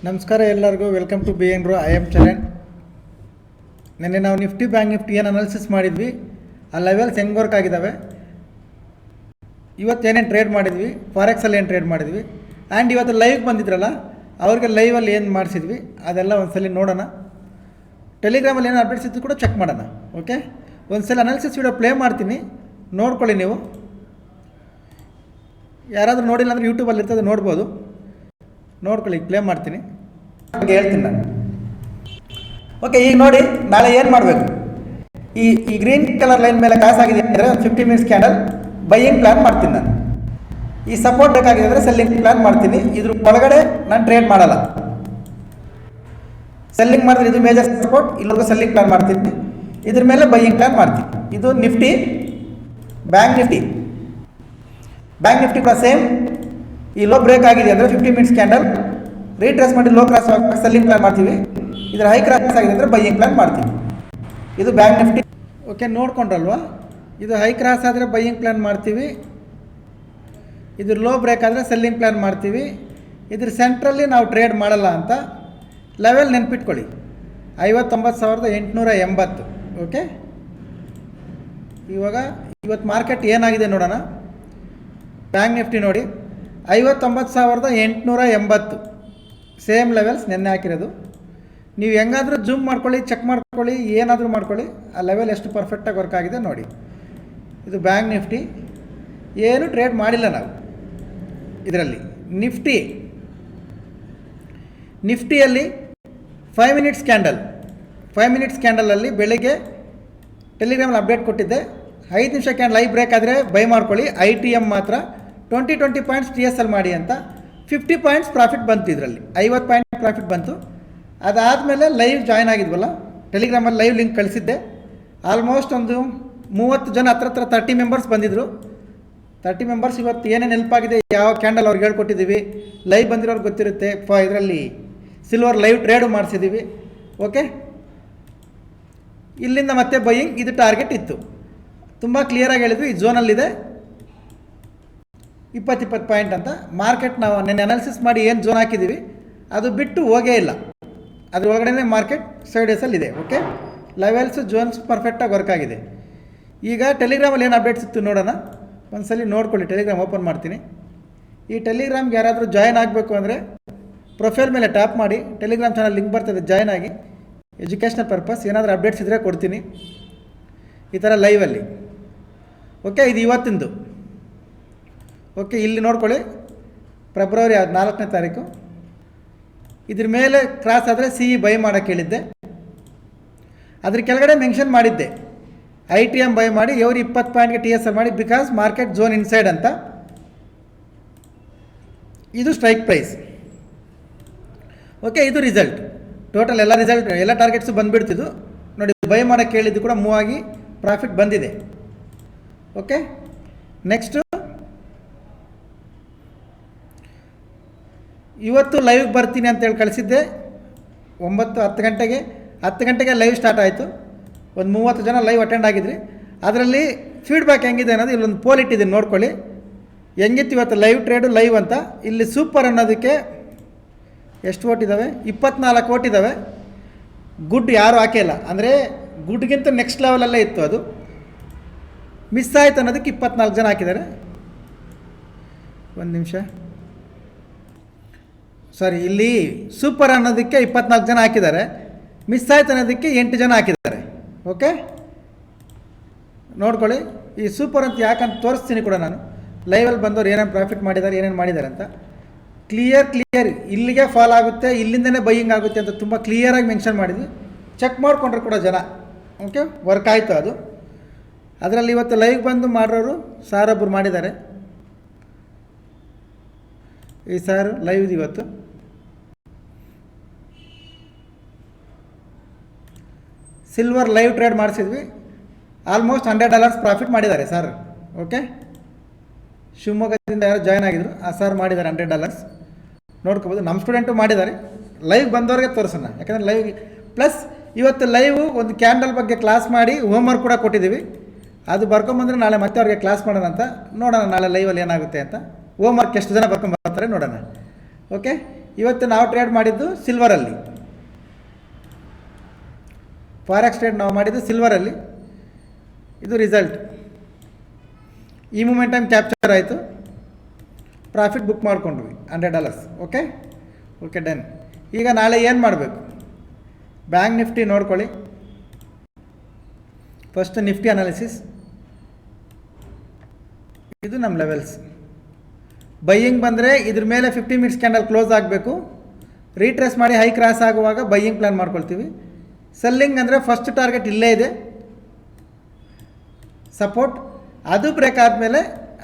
ನಮಸ್ಕಾರ ಎಲ್ಲರಿಗೂ, welcome to B N ರೋ ಐ ಎಮ್ ಚರಣ್. ನಿನ್ನೆ ನಾವು ನಿಫ್ಟಿ ಬ್ಯಾಂಕ್ ನಿಫ್ಟಿ ಏನು ಅನಾಲಿಸಿಸ್ ಮಾಡಿದ್ವಿ, ಆ ಲೆವೆಲ್ಸ್ ಹೆಂಗೆ ವರ್ಕ್ ಆಗಿದ್ದಾವೆ, ಇವತ್ತು ಏನೇನು ಟ್ರೇಡ್ ಮಾಡಿದ್ವಿ, ಫಾರೆಕ್ಸಲ್ಲಿ ಏನು ಟ್ರೇಡ್ ಮಾಡಿದ್ವಿ, ಆ್ಯಂಡ್ ಇವತ್ತು ಲೈವ್ಗೆ ಬಂದಿದ್ರಲ್ಲ ಅವ್ರಿಗೆ ಲೈವಲ್ಲಿ ಏನು ಮಾಡಿಸಿದ್ವಿ ಅದೆಲ್ಲ ಒಂದ್ಸಲ ನೋಡೋಣ. ಟೆಲಿಗ್ರಾಮಲ್ಲಿ ಏನು ಅಪ್ಡೇಟ್ಸ್ ಇದ್ದು ಕೂಡ ಚೆಕ್ ಮಾಡೋಣ. ಓಕೆ, ಒಂದ್ಸಲ ಅನಾಲಿಸಿಸ್ ವಿಡಿಯೋ ಪ್ಲೇ ಮಾಡ್ತೀನಿ, ನೋಡ್ಕೊಳ್ಳಿ. ನೀವು ಯಾರಾದರೂ ನೋಡಿಲ್ಲ ಅಂದರೆ ಯೂಟ್ಯೂಬಲ್ಲಿ ಇರ್ತದೆ, ನೋಡ್ಬೋದು. ನೋಡ್ಕೊಳ್ಳಿ, ಪ್ಲೇ ಮಾಡ್ತೀನಿ, ಹಾಗೆ ಹೇಳ್ತೀನಿ ನಾನು. ಓಕೆ, ಈಗ ನೋಡಿ, ನಾಳೆ ಏನು ಮಾಡಬೇಕು, ಈ ಗ್ರೀನ್ ಕಲರ್ ಲೈನ್ ಮೇಲೆ ಕಾಸಾಗಿದೆ ಅಂದರೆ 50 ಮಿನಿಟ್ಸ್ ಕ್ಯಾಂಡಲ್ ಬೈಯಿಂಗ್ ಪ್ಲ್ಯಾನ್ ಮಾಡ್ತೀನಿ ನಾನು. ಈ ಸಪೋರ್ಟ್ ಬೇಕಾಗಿದೆ ಅಂದರೆ ಸೆಲ್ಲಿಂಗ್ ಪ್ಲ್ಯಾನ್ ಮಾಡ್ತೀನಿ. ಇದ್ರ ಒಳಗಡೆ ನಾನು ಟ್ರೇಡ್ ಮಾಡಲ್ಲ. ಸೆಲ್ಲಿಂಗ್ ಮಾಡಿದ್ರೆ ಇದು ಮೇಜರ್ ಸಪೋರ್ಟ್, ಇಲ್ಲರಿಗೂ ಸೆಲ್ಲಿಂಗ್ ಪ್ಲ್ಯಾನ್ ಮಾಡ್ತೀನಿ. ಇದ್ರ ಮೇಲೆ ಬೈಯಿಂಗ್ ಪ್ಲ್ಯಾನ್ ಮಾಡ್ತೀನಿ. ಇದು ನಿಫ್ಟಿ, ಬ್ಯಾಂಕ್ ನಿಫ್ಟಿ ಕೂಡ ಸೇಮ್. ಈ ಲೋ ಬ್ರೇಕ್ ಆಗಿದೆ ಅಂದರೆ 50 ಮಿನಿಟ್ಸ್ ಕ್ಯಾಂಡಲ್ ರೀಟ್ರೇಸ್ ಮಾಡಿ ಲೋ ಕ್ರಾಸ್ ಸೆಲ್ಲಿಂಗ್ ಪ್ಲ್ಯಾನ್ ಮಾಡ್ತೀವಿ. ಇದರ ಹೈ ಕ್ರಾಸ್ ಆಗಿದೆ ಅಂದರೆ ಬೈಯಿಂಗ್ ಪ್ಲ್ಯಾನ್ ಮಾಡ್ತೀವಿ. ಇದು ಬ್ಯಾಂಕ್ ನಿಫ್ಟಿ. ಓಕೆ, ನೋಡ್ಕೊಂಡ್ರಲ್ವಾ, ಇದು ಹೈ ಕ್ರಾಸ್ ಆದರೆ ಬೈಯಿಂಗ್ ಪ್ಲ್ಯಾನ್ ಮಾಡ್ತೀವಿ, ಇದು ಲೋ ಬ್ರೇಕ್ ಆದರೆ ಸೆಲ್ಲಿಂಗ್ ಪ್ಲ್ಯಾನ್ ಮಾಡ್ತೀವಿ. ಇದ್ರ ಸೆಂಟ್ರಲ್ಲಿ ನಾವು ಟ್ರೇಡ್ ಮಾಡಲ್ಲ ಅಂತ ಲೆವೆಲ್ ನೆನ್ಪಿಟ್ಕೊಳ್ಳಿ, 59,880. ಓಕೆ, ಇವತ್ತು ಮಾರ್ಕೆಟ್ ಏನಾಗಿದೆ ನೋಡೋಣ. ಬ್ಯಾಂಕ್ ನಿಫ್ಟಿ ನೋಡಿ, 59,880 ಸೇಮ್ ಲೆವೆಲ್ಸ್ ನೆನ್ನೆ ಹಾಕಿರೋದು. ನೀವು ಹೆಂಗಾದರೂ ಜೂಮ್ ಮಾಡ್ಕೊಳ್ಳಿ, ಚೆಕ್ ಮಾಡ್ಕೊಳ್ಳಿ, ಏನಾದರೂ ಮಾಡ್ಕೊಳ್ಳಿ, ಆ ಲೆವೆಲ್ ಎಷ್ಟು ಪರ್ಫೆಕ್ಟಾಗಿ ವರ್ಕ್ ಆಗಿದೆ ನೋಡಿ. ಇದು ಬ್ಯಾಂಕ್ ನಿಫ್ಟಿ, ಏನು ಟ್ರೇಡ್ ಮಾಡಿಲ್ಲ ನಾವು ಇದರಲ್ಲಿ. ನಿಫ್ಟಿಯಲ್ಲಿ 5 ಮಿನಿಟ್ಸ್ ಕ್ಯಾಂಡಲಲ್ಲಿ ಬೆಳಿಗ್ಗೆ ಟೆಲಿಗ್ರಾಮಲ್ಲಿ ಅಪ್ಡೇಟ್ ಕೊಟ್ಟಿದ್ದೆ. 5 ನಿಮಿಷ ಕ್ಯಾಂಡಲ್ ಲೈವ್ ಬ್ರೇಕ್ ಆದರೆ ಬೈ ಮಾಡ್ಕೊಳ್ಳಿ. ITM ಮಾತ್ರ 20 ಪಾಯಿಂಟ್ಸ್ TSL ಮಾಡಿ ಅಂತ 50 ಪಾಯಿಂಟ್ಸ್ ಪ್ರಾಫಿಟ್ ಬಂತು. ಇದರಲ್ಲಿ 50 ಪಾಯಿಂಟ್ ಪ್ರಾಫಿಟ್ ಬಂತು. ಅದಾದಮೇಲೆ ಲೈವ್ ಜಾಯ್ನ್ ಆಗಿದ್ವಲ್ಲ, ಟೆಲಿಗ್ರಾಮಲ್ಲಿ ಲೈವ್ ಲಿಂಕ್ ಕಳಿಸಿದ್ದೆ. ಆಲ್ಮೋಸ್ಟ್ ಒಂದು 30 ಜನ, ಹತ್ರ 30 ಮೆಂಬರ್ಸ್ ಬಂದಿದ್ದರು. 30 ಮೆಂಬರ್ಸ್ ಇವತ್ತು ಏನೇನು ಹೆಲ್ಪ್ ಆಗಿದೆ, ಯಾವ ಕ್ಯಾಂಡಲ್ ಅವ್ರಿಗೆ ಹೇಳ್ಕೊಟ್ಟಿದ್ದೀವಿ, ಲೈವ್ ಬಂದಿರೋರ್ಗೆ ಗೊತ್ತಿರುತ್ತೆ. ಇದರಲ್ಲಿ ಸಿಲ್ವರ್ ಲೈವ್ ಟ್ರೇಡು ಮಾಡಿಸಿದ್ದೀವಿ. ಓಕೆ, ಇಲ್ಲಿಂದ ಮತ್ತೆ ಬೈಯಿಂಗ್, ಇದು ಟಾರ್ಗೆಟ್ ಇತ್ತು. ತುಂಬ ಕ್ಲಿಯರಾಗಿ ಹೇಳಿದ್ವಿ, ಈ ಝೋನಲ್ಲಿದೆ 20 ಪಾಯಿಂಟ್ ಅಂತ. ಮಾರ್ಕೆಟ್ ನಾವು ನೆನ್ನೆ ಅನಾಲಿಸಿಸ್ ಮಾಡಿ ಏನು ಝೋನ್ ಹಾಕಿದ್ದೀವಿ ಅದು ಬಿಟ್ಟು ಹೋಗೇ ಇಲ್ಲ, ಅದ್ರ ಒಳಗಡೆ ಮಾರ್ಕೆಟ್ ಸೈಡೇಸಲ್ಲಿದೆ. ಓಕೆ, ಲೆವೆಲ್ಸು ಝೋನ್ಸ್ ಪರ್ಫೆಕ್ಟಾಗಿ ವರ್ಕ್ ಆಗಿದೆ. ಈಗ ಟೆಲಿಗ್ರಾಮಲ್ಲಿ ಏನು ಅಪ್ಡೇಟ್ಸ್ ಇತ್ತು ನೋಡೋಣ. ಒಂದ್ಸಲಿ ನೋಡ್ಕೊಳ್ಳಿ, ಟೆಲಿಗ್ರಾಮ್ ಓಪನ್ ಮಾಡ್ತೀನಿ. ಈ ಟೆಲಿಗ್ರಾಮ್ಗೆ ಯಾರಾದರೂ ಜಾಯ್ನ್ ಆಗಬೇಕು ಅಂದರೆ ಪ್ರೊಫೈಲ್ ಮೇಲೆ ಟ್ಯಾಪ್ ಮಾಡಿ, ಟೆಲಿಗ್ರಾಮ್ ಚಾನಲ್ ಲಿಂಕ್ ಬರ್ತದೆ, ಜಾಯ್ನ್ ಆಗಿ. ಎಜುಕೇಷ್ನಲ್ ಪರ್ಪಸ್ ಏನಾದರೂ ಅಪ್ಡೇಟ್ಸ್ ಇದ್ದರೆ ಕೊಡ್ತೀನಿ ಈ ಥರ ಲೈವಲ್ಲಿ. ಓಕೆ, ಇದು ಇವತ್ತಿಂದು. ಓಕೆ, ಇಲ್ಲಿ ನೋಡ್ಕೊಳ್ಳಿ, ಫೆಬ್ರವರಿ 4ನೇ ತಾರೀಕು. ಇದ್ರ ಮೇಲೆ ಕ್ರಾಸ್ ಆದರೆ CE ಬೈ ಮಾಡೋಕ್ಕೆ ಹೇಳಿದ್ದೆ. ಅದ್ರ ಕೆಳಗಡೆ ಮೆನ್ಷನ್ ಮಾಡಿದ್ದೆ ITM ಬೈ ಮಾಡಿ, ಇವರು 20 ಪಾಯಿಂಟ್ಗೆ TSL ಮಾಡಿ, ಬಿಕಾಸ್ ಮಾರ್ಕೆಟ್ ಝೋನ್ ಇನ್ಸೈಡ್ ಅಂತ. ಇದು ಸ್ಟ್ರೈಕ್ ಪ್ರೈಸ್. ಓಕೆ, ಇದು ರಿಸಲ್ಟ್ ಟೋಟಲ್. ಎಲ್ಲ ಟಾರ್ಗೆಟ್ಸು ಬಂದುಬಿಡ್ತಿದ್ದು ನೋಡಿ. ಬೈ ಮಾಡೋಕ್ಕೆ ಹೇಳಿದ್ದು ಕೂಡ ಮೂವ್ ಆಗಿ ಪ್ರಾಫಿಟ್ ಬಂದಿದೆ. ಓಕೆ, ನೆಕ್ಸ್ಟು ಇವತ್ತು ಲೈವ್ಗೆ ಬರ್ತೀನಿ ಅಂತೇಳಿ ಕಳಿಸಿದ್ದೆ. 10 ಗಂಟೆಗೆ ಲೈವ್ ಸ್ಟಾರ್ಟ್ ಆಯಿತು. ಒಂದು 30 ಜನ ಲೈವ್ ಅಟೆಂಡ್ ಆಗಿದ್ರಿ. ಅದರಲ್ಲಿ ಫೀಡ್ಬ್ಯಾಕ್ ಹೆಂಗಿದೆ ಅನ್ನೋದು ಇಲ್ಲೊಂದು ಪೋಲ್ ಇಟ್ಟಿದ್ದೀನಿ, ನೋಡ್ಕೊಳ್ಳಿ. ಹೆಂಗಿತ್ತು ಇವತ್ತು ಲೈವ್ ಟ್ರೇಡು ಲೈವ್ ಅಂತ. ಇಲ್ಲಿ ಸೂಪರ್ ಅನ್ನೋದಕ್ಕೆ ಎಷ್ಟು ಓಟ್ ಇದ್ದಾವೆ, 24 ಓಟ್ ಇದ್ದಾವೆ. ಗುಡ್ ಯಾರೂ ಹಾಕಿಲ್ಲ, ಅಂದರೆ ಗುಡ್ಗಿಂತ ನೆಕ್ಸ್ಟ್ ಲೆವೆಲಲ್ಲೇ ಇತ್ತು. ಅದು ಮಿಸ್ ಆಯ್ತು ಅನ್ನೋದಕ್ಕೆ 24 ಜನ ಹಾಕಿದ್ದಾರೆ. ಒಂದು ನಿಮಿಷ, ಸಾರಿ, ಇಲ್ಲಿ ಸೂಪರ್ ಅನ್ನೋದಕ್ಕೆ 24 ಜನ ಹಾಕಿದ್ದಾರೆ, ಮಿಸ್ ಆಯ್ತು ಅನ್ನೋದಕ್ಕೆ 8 ಜನ ಹಾಕಿದ್ದಾರೆ. ಓಕೆ, ನೋಡ್ಕೊಳ್ಳಿ. ಈ ಸೂಪರ್ ಅಂತ ಯಾಕಂತ ತೋರಿಸ್ತೀನಿ ಕೂಡ ನಾನು. ಲೈವಲ್ಲಿ ಬಂದವರು ಏನೇನು ಪ್ರಾಫಿಟ್ ಮಾಡಿದ್ದಾರೆ, ಏನೇನು ಮಾಡಿದ್ದಾರೆ ಅಂತ ಕ್ಲಿಯರ್ ಇಲ್ಲಿಗೆ ಫಾಲ್ ಆಗುತ್ತೆ, ಇಲ್ಲಿಂದನೇ ಬೈಯಿಂಗ್ ಆಗುತ್ತೆ ಅಂತ ತುಂಬ ಕ್ಲಿಯರಾಗಿ ಮೆನ್ಷನ್ ಮಾಡಿದ್ವಿ. ಚೆಕ್ ಮಾಡಿಕೊಂಡ್ರೆ ಕೂಡ ಜನ. ಓಕೆ, ವರ್ಕ್ ಆಯಿತು ಅದು. ಅದರಲ್ಲಿ ಇವತ್ತು ಲೈವ್ ಬಂದು ಮಾಡೋರು ಸಾರೊಬ್ಬರು ಮಾಡಿದ್ದಾರೆ. ಈ ಸಾರು ಲೈವ್ ಇದು ಇವತ್ತು. ಸಿಲ್ವರ್ ಲೈವ್ ಟ್ರೇಡ್ ಮಾಡಿಸಿದ್ವಿ, ಆಲ್ಮೋಸ್ಟ್ $100 ಪ್ರಾಫಿಟ್ ಮಾಡಿದ್ದಾರೆ ಸರ್. ಓಕೆ, ಶಿವಮೊಗ್ಗದಿಂದ ಯಾರು ಜಾಯ್ನ್ ಆಗಿದ್ರು, ಆ ಸರ್ ಮಾಡಿದ್ದಾರೆ $100. ನೋಡ್ಕೋಬೋದು, ನಮ್ಮ ಸ್ಟೂಡೆಂಟು ಮಾಡಿದ್ದಾರೆ. ಲೈವ್ ಬಂದವ್ರಿಗೆ ತೋರಿಸೋಣ, ಯಾಕಂದರೆ ಲೈವ್ ಪ್ಲಸ್ ಇವತ್ತು ಲೈವ್ ಒಂದು ಕ್ಯಾಂಡಲ್ ಬಗ್ಗೆ ಕ್ಲಾಸ್ ಮಾಡಿ ಹೋಮ್ವರ್ಕ್ ಕೂಡ ಕೊಟ್ಟಿದ್ದೀವಿ. ಅದು ಬರ್ಕೊಂಬಂದರೆ ನಾಳೆ ಮತ್ತೆ ಅವ್ರಿಗೆ ಕ್ಲಾಸ್ ಮಾಡೋಣ ಅಂತ. ನೋಡೋಣ ನಾಳೆ ಲೈವಲ್ಲಿ ಏನಾಗುತ್ತೆ ಅಂತ. ಹೋಮ್ವರ್ಕ್ ಎಷ್ಟು ಜನ ಬರ್ಕೊಂಬರ್ತಾರೆ ನೋಡೋಣ. ಓಕೆ, ಇವತ್ತು ನಾವು ಟ್ರೇಡ್ ಮಾಡಿದ್ದು ಸಿಲ್ವರಲ್ಲಿ. ಫಾರೆಕ್ಸ್ ಟ್ರೇಡ್ ನಾವು ಮಾಡಿದ್ದು ಸಿಲ್ವರಲ್ಲಿ. ಇದು ರಿಸಲ್ಟ್. ಈ ಮೂಮೆಂಟಮ್ ಕ್ಯಾಪ್ಚರ್ ಆಯಿತು, ಪ್ರಾಫಿಟ್ ಬುಕ್ ಮಾಡ್ಕೊಂಡ್ವಿ $100. Okay okay done. ಈಗ ನಾಳೆ ಏನು ಮಾಡಬೇಕು? ಬ್ಯಾಂಕ್ ನಿಫ್ಟಿ ನೋಡ್ಕೊಳ್ಳಿ. First Nifty analysis. ಇದು ನಮ್ಮ ಲೆವೆಲ್ಸ್. ಬೈಯಿಂಗ್ ಬಂದರೆ ಇದ್ರ ಮೇಲೆ 50 ಮಿನಿಟ್ಸ್ ಕ್ಯಾಂಡಲ್ ಕ್ಲೋಸ್ ಆಗಬೇಕು. ರೀಟ್ರೇಸ್ ಮಾಡಿ ಹೈ ಕ್ರಾಸ್ ಆಗುವಾಗ ಬೈಯಿಂಗ್ ಪ್ಲ್ಯಾನ್ ಮಾಡ್ಕೊಳ್ತೀವಿ. ಸೆಲ್ಲಿಂಗ್ ಅಂದರೆ ಫಸ್ಟ್ ಟಾರ್ಗೆಟ್ ಇಲ್ಲೇ ಇದೆ, ಸಪೋರ್ಟ್. ಅದು ಬ್ರೇಕ್ ಆದಮೇಲೆ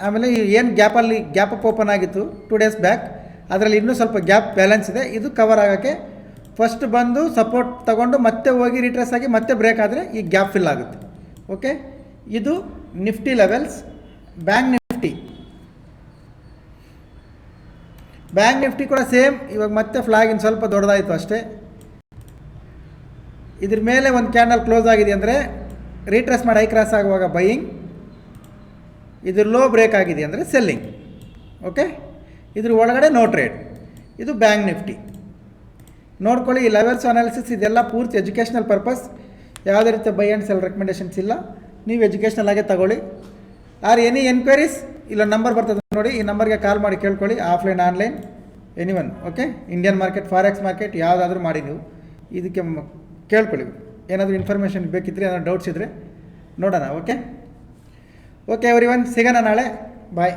ಆಮೇಲೆ ಏನು ಗ್ಯಾಪ್ ಅಪ್ ಓಪನ್ ಆಗಿತ್ತು 2 ಡೇಸ್ ಬ್ಯಾಕ್, ಅದರಲ್ಲಿ ಇನ್ನೂ ಸ್ವಲ್ಪ ಗ್ಯಾಪ್ ಬ್ಯಾಲೆನ್ಸ್ ಇದೆ. ಇದು ಕವರ್ ಆಗೋಕ್ಕೆ ಫಸ್ಟ್ ಬಂದು ಸಪೋರ್ಟ್ ತಗೊಂಡು ಮತ್ತೆ ಹೋಗಿ ರೀಟ್ರೇಸ್ ಆಗಿ ಮತ್ತೆ ಬ್ರೇಕ್ ಆದರೆ ಈ ಗ್ಯಾಪ್ ಫಿಲ್ ಆಗುತ್ತೆ. ಓಕೆ, ಇದು ನಿಫ್ಟಿ ಲೆವೆಲ್ಸ್. ಬ್ಯಾಂಕ್ ನಿಫ್ಟಿ ಕೂಡ ಸೇಮ್. ಇವಾಗ ಮತ್ತೆ ಫ್ಲಾಗಿನ್ ಸ್ವಲ್ಪ ದೊಡ್ಡದಾಯಿತು ಅಷ್ಟೇ. ಇದ್ರ ಮೇಲೆ ಒಂದು ಕ್ಯಾಂಡಲ್ ಕ್ಲೋಸ್ ಆಗಿದೆ ಅಂದರೆ ರೀಟ್ರೇಸ್ ಮಾಡಿ ಹೈ ಕ್ರಾಸ್ ಆಗುವಾಗ ಬೈಯಿಂಗ್, ಇದ್ರ ಲೋ ಬ್ರೇಕ್ ಆಗಿದೆ ಅಂದರೆ ಸೆಲ್ಲಿಂಗ್. ಓಕೆ, ಇದ್ರ ಒಳಗಡೆ ನೋ ಟ್ರೇಡ್. ಇದು ಬ್ಯಾಂಕ್ ನಿಫ್ಟಿ ನೋಡ್ಕೊಳ್ಳಿ. ಈ ಲೆವೆಲ್ಸ್ ಅನಾಲಿಸಿಸ್ ಇದೆಲ್ಲ ಪೂರ್ತಿ ಎಜುಕೇಷ್ನಲ್ ಪರ್ಪಸ್. ಯಾವುದೇ ರೀತಿಯ ಬೈ ಆ್ಯಂಡ್ ಸೆಲ್ ರೆಕಮೆಂಡೇಷನ್ಸ್ ಇಲ್ಲ. ನೀವು ಎಜುಕೇಷ್ನಲ್ ಆಗೇ ತಗೊಳ್ಳಿ. ಆರ್ ಎನಿ ಎನ್ಕ್ವೈರೀಸ್ ಇಲ್ಲೊಂದು ನಂಬರ್ ಬರ್ತದೆ ನೋಡಿ, ಈ ನಂಬರ್ಗೆ ಕಾಲ್ ಮಾಡಿ ಕೇಳ್ಕೊಳ್ಳಿ. Offline online anyone. Okay, Indian market, forex market ಯಾವುದಾದ್ರೂ ಮಾಡಿ ನೀವು ಇದಕ್ಕೆ ಕೇಳ್ಕೊಳ್ಳಿ. ಏನಾದರೂ ಇನ್ಫಾರ್ಮೇಷನ್ ಬೇಕಿದ್ದರೆ, ಏನಾದರೂ ಡೌಟ್ಸ್ ಇದ್ದರೆ ನೋಡೋಣ. ಓಕೆ ಓಕೆ ಎವ್ರಿವನ್, ಸಿಗೋಣ ನಾಳೆ. ಬಾಯ್.